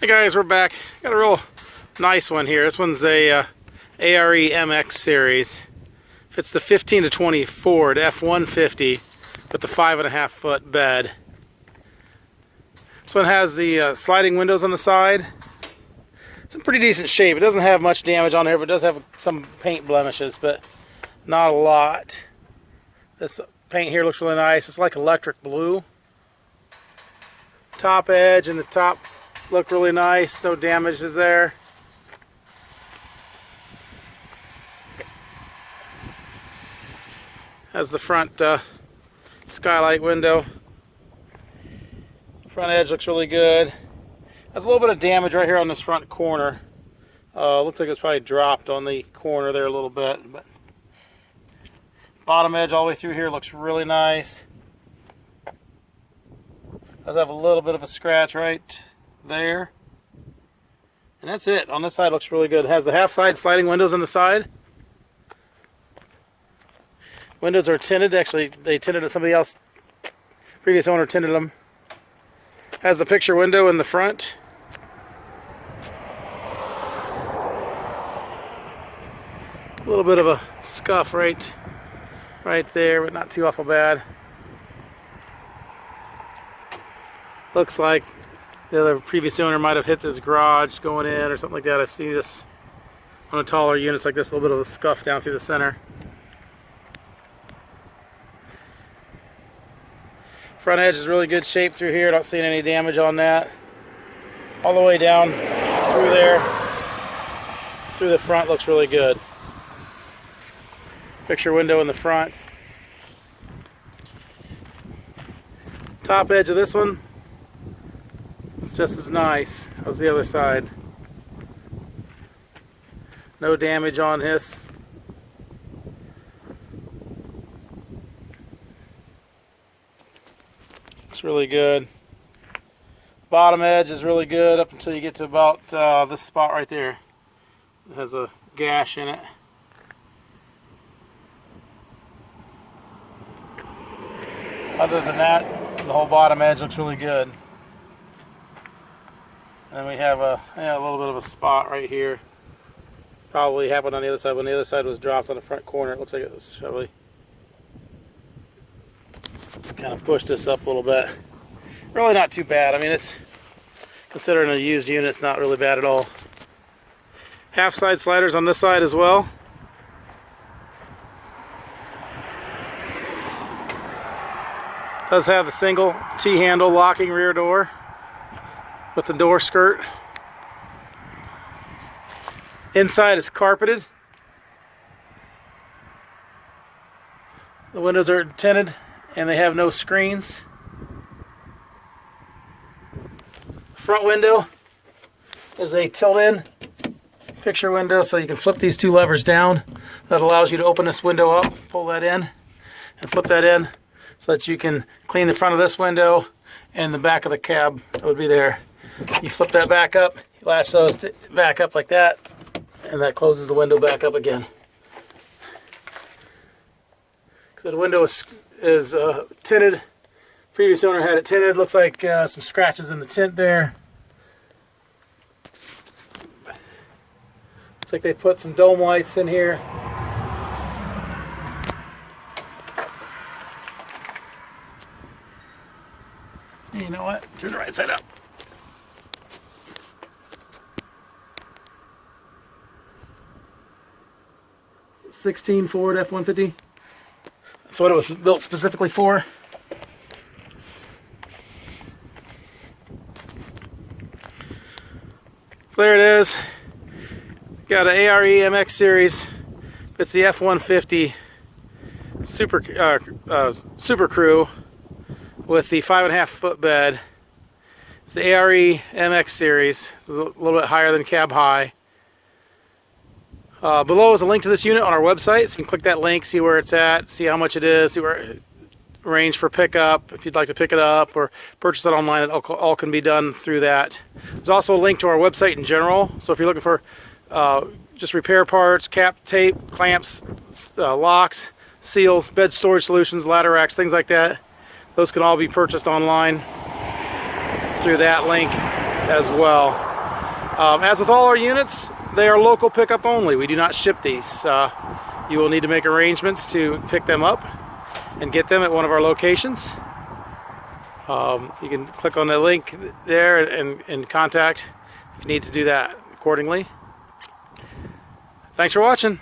Guys, we're back. Got a real nice one here. This one's a ARE MX series. It's the 15 to 20 Ford F-150 with the 5.5 foot bed. This one has the sliding windows on the side. It's in pretty decent shape. It doesn't have much damage on there, but it does have some paint blemishes, but not a lot. This paint here looks really nice. It's like electric blue. Top edge and the top look really nice. No damages there. Has the front skylight window. Front edge looks really good. Has a little bit of damage right here on this front corner. Looks like it's probably dropped on the corner there a little bit. But bottom edge all the way through here looks really nice. Does have a little bit of a scratch right there. And that's it. On this side looks really good. It has the half side sliding windows on the side. Windows are tinted. Actually, they tinted it. Somebody else, previous owner, tinted them. Has the picture window in the front. A little bit of a scuff right there, but not too awful bad. Looks like the other previous owner might have hit this garage going in or something like that. I've seen this on a taller units like this, a little bit of a scuff down through the center. Front edge is really good shape through here. Not seeing any damage on that. All the way down through there, through the front looks really good. Picture window in the front. Top edge of this one, it's just as nice as the other side. No damage on this. Looks really good. Bottom edge is really good up until you get to about this spot right there. It has a gash in it. Other than that, the whole bottom edge looks really good. And we have a little bit of a spot right here. Probably happened on the other side. When the other side was dropped on the front corner, it looks like it was probably kind of pushed this up a little bit. Really not too bad. I mean, it's considering a used unit, it's not really bad at all. Half side sliders on this side as well. Does have the single T-handle locking rear door with the door skirt. Inside is carpeted. The windows are tinted and they have no screens. The front window is a tilt-in picture window, so you can flip these two levers down. That allows you to open this window up, pull that in, and flip that in, so that you can clean the front of this window and the back of the cab that would be there. You flip that back up, you latch those back up like that, and that closes the window back up again. The window is tinted. Previous owner had it tinted. Looks like some scratches in the tint there. Looks like they put some dome lights in here. You know what? Turn the right side up. '16 Ford F-150. That's what it was built specifically for. So there it is. Got an ARE MX series. It's the F-150 Super Crew with the 5.5 foot bed. It's the ARE MX series. It's a little bit higher than cab high. Below is a link to this unit on our website, so you can click that link, see where it's at, see how much it is, see where it arrange for pickup, if you'd like to pick it up or purchase it online. It all can be done through that. There's also a link to our website in general, so if you're looking for just repair parts, cap, tape, clamps, locks, seals, bed storage solutions, ladder racks, things like that, those can all be purchased online through that link as well. As with all our units, they are local pickup only. We do not ship these. You will need to make arrangements to pick them up and get them at one of our locations. You can click on the link there and contact if you need to do that accordingly. Thanks for watching.